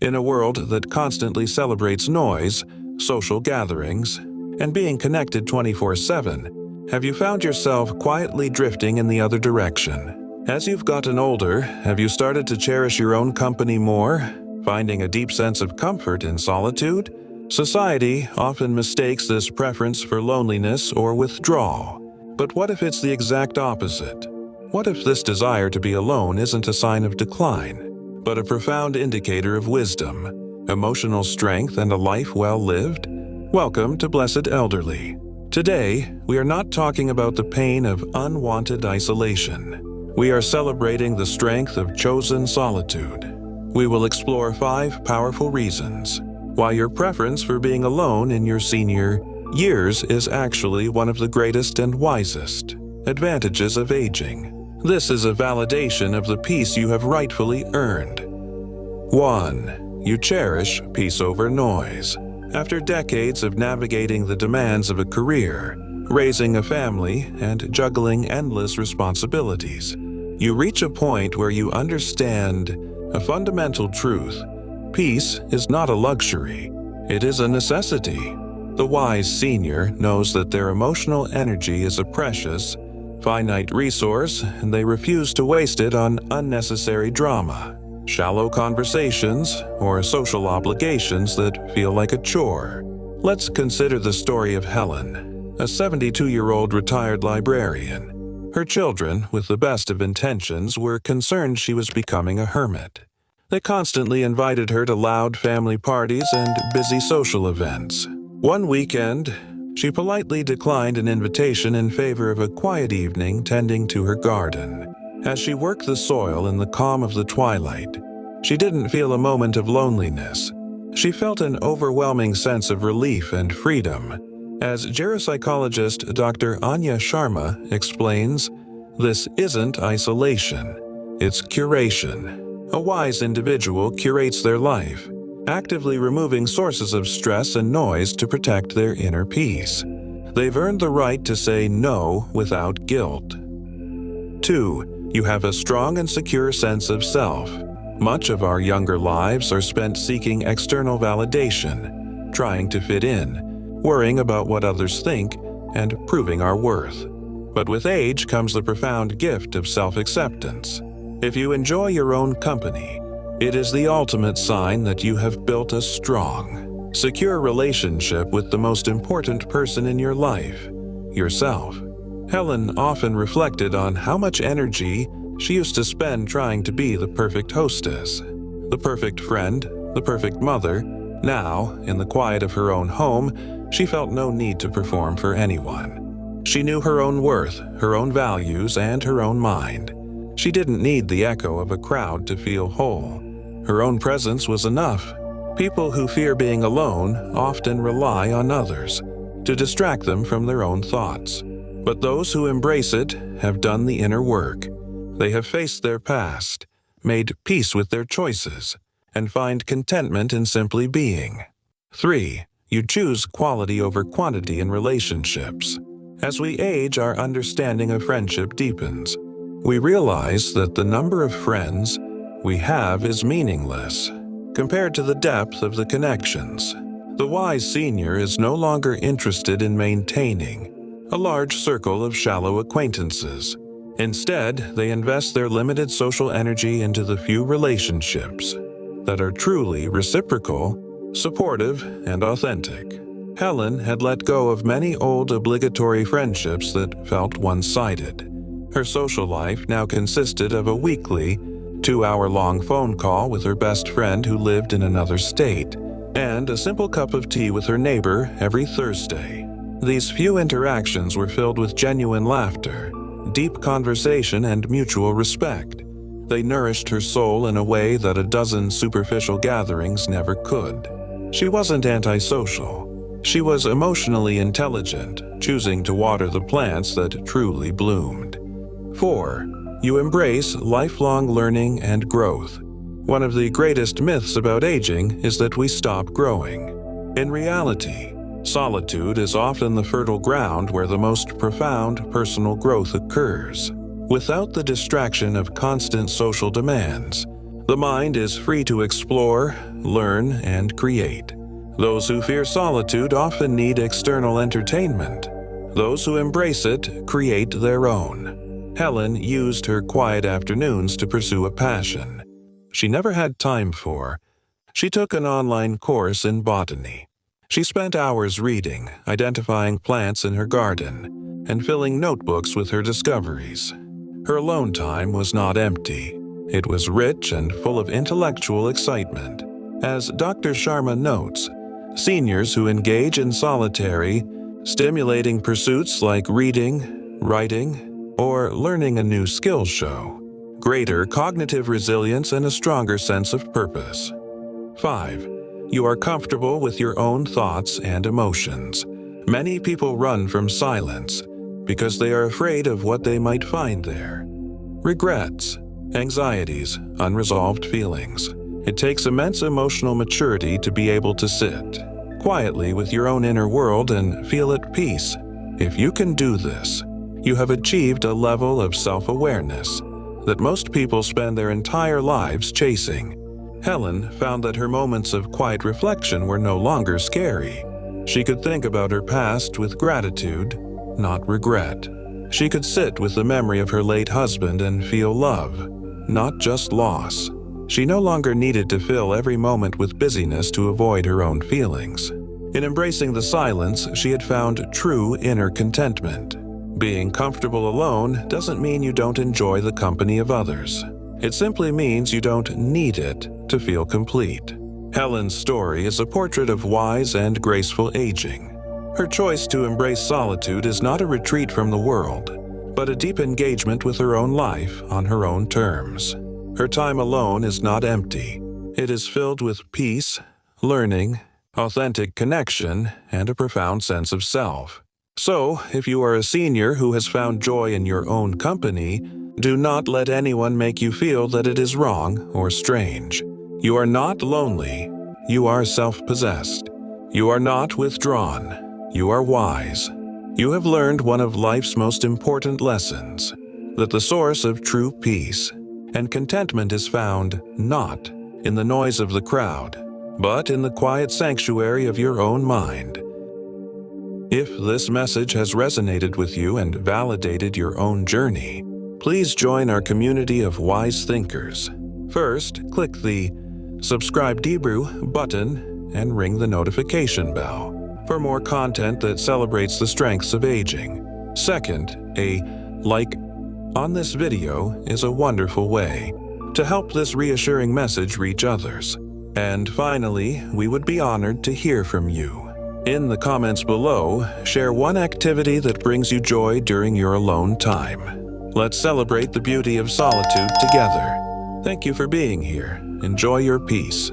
In a world that constantly celebrates noise, social gatherings, and being connected 24/7, have you found yourself quietly drifting in the other direction? As you've gotten older, have you started to cherish your own company more, finding a deep sense of comfort in solitude? Society often mistakes this preference for loneliness or withdrawal. But what if it's the exact opposite? What if this desire to be alone isn't a sign of decline, but a profound indicator of wisdom, emotional strength, and a life well lived? Welcome to Blessed Elderly. Today, we are not talking about the pain of unwanted isolation. We are celebrating the strength of chosen solitude. We will explore 5 powerful reasons why your preference for being alone in your senior years is actually one of the greatest and wisest advantages of aging. This is a validation of the peace you have rightfully earned. 1. You cherish peace over noise. After decades of navigating the demands of a career, raising a family, and juggling endless responsibilities, you reach a point where you understand a fundamental truth. Peace is not a luxury, it is a necessity. The wise senior knows that their emotional energy is a precious, finite resource, and they refuse to waste it on unnecessary drama, shallow conversations, or social obligations that feel like a chore. Let's consider the story of Helen, a 72-year-old retired librarian. Her children, with the best of intentions, were concerned she was becoming a hermit. They constantly invited her to loud family parties and busy social events. One weekend, she politely declined an invitation in favor of a quiet evening tending to her garden. As she worked the soil in the calm of the twilight, she didn't feel a moment of loneliness. She felt an overwhelming sense of relief and freedom. As geropsychologist Dr. Anya Sharma explains, this isn't isolation, it's curation. A wise individual curates their life, actively removing sources of stress and noise to protect their inner peace. They've earned the right to say no without guilt. 2. You have a strong and secure sense of self. Much of our younger lives are spent seeking external validation, trying to fit in, worrying about what others think, and proving our worth. But with age comes the profound gift of self-acceptance. If you enjoy your own company, it is the ultimate sign that you have built a strong, secure relationship with the most important person in your life, yourself. Helen often reflected on how much energy she used to spend trying to be the perfect hostess, the perfect friend, the perfect mother. Now, in the quiet of her own home, she felt no need to perform for anyone. She knew her own worth, her own values, and her own mind. She didn't need the echo of a crowd to feel whole. Her own presence was enough. People who fear being alone often rely on others to distract them from their own thoughts. But those who embrace it have done the inner work. They have faced their past, made peace with their choices, and find contentment in simply being. 3. You choose quality over quantity in relationships. As we age, our understanding of friendship deepens. We realize that the number of friends we have is meaningless compared to the depth of the connections. The wise senior is no longer interested in maintaining a large circle of shallow acquaintances. Instead, they invest their limited social energy into the few relationships that are truly reciprocal, supportive, and authentic. Helen had let go of many old obligatory friendships that felt one-sided. Her social life now consisted of a weekly, 2-hour-long phone call with her best friend who lived in another state, and a simple cup of tea with her neighbor every Thursday. These few interactions were filled with genuine laughter, deep conversation, and mutual respect. They nourished her soul in a way that a dozen superficial gatherings never could. She wasn't antisocial. She was emotionally intelligent, choosing to water the plants that truly bloomed. 4. You embrace lifelong learning and growth. One of the greatest myths about aging is that we stop growing. In reality, solitude is often the fertile ground where the most profound personal growth occurs. Without the distraction of constant social demands, The mind is free to explore, learn, and create. Those who fear solitude often need external entertainment. Those who embrace it create their own. Helen used her quiet afternoons to pursue a passion she never had time for. She took an online course in botany. She spent hours reading, identifying plants in her garden, and filling notebooks with her discoveries. Her alone time was not empty. It was rich and full of intellectual excitement. As Dr. Sharma notes, seniors who engage in solitary, stimulating pursuits like reading, writing, or learning a new skill show greater cognitive resilience and a stronger sense of purpose. 5. You are comfortable with your own thoughts and emotions. Many people run from silence because they are afraid of what they might find there. Regrets, anxieties, unresolved feelings. It takes immense emotional maturity to be able to sit quietly with your own inner world and feel at peace. If you can do this, you have achieved a level of self-awareness that most people spend their entire lives chasing. Helen found that her moments of quiet reflection were no longer scary. She could think about her past with gratitude, not regret. She could sit with the memory of her late husband and feel love, not just loss. She no longer needed to fill every moment with busyness to avoid her own feelings. In embracing the silence, she had found true inner contentment. Being comfortable alone doesn't mean you don't enjoy the company of others. It simply means you don't need it to feel complete. Helen's story is a portrait of wise and graceful aging. Her choice to embrace solitude is not a retreat from the world, but a deep engagement with her own life on her own terms. Her time alone is not empty. It is filled with peace, learning, authentic connection, and a profound sense of self. So, if you are a senior who has found joy in your own company, do not let anyone make you feel that it is wrong or strange. You are not lonely. You are self-possessed. You are not withdrawn. You are wise. You have learned one of life's most important lessons, that the source of true peace and contentment is found not in the noise of the crowd, but in the quiet sanctuary of your own mind. If this message has resonated with you and validated your own journey, please join our community of wise thinkers. First, click the Subscribe Debrew button and ring the notification bell for more content that celebrates the strengths of aging. Second, a like on this video is a wonderful way to help this reassuring message reach others. And finally, we would be honored to hear from you. In the comments below, share one activity that brings you joy during your alone time. Let's celebrate the beauty of solitude together. Thank you for being here. Enjoy your peace.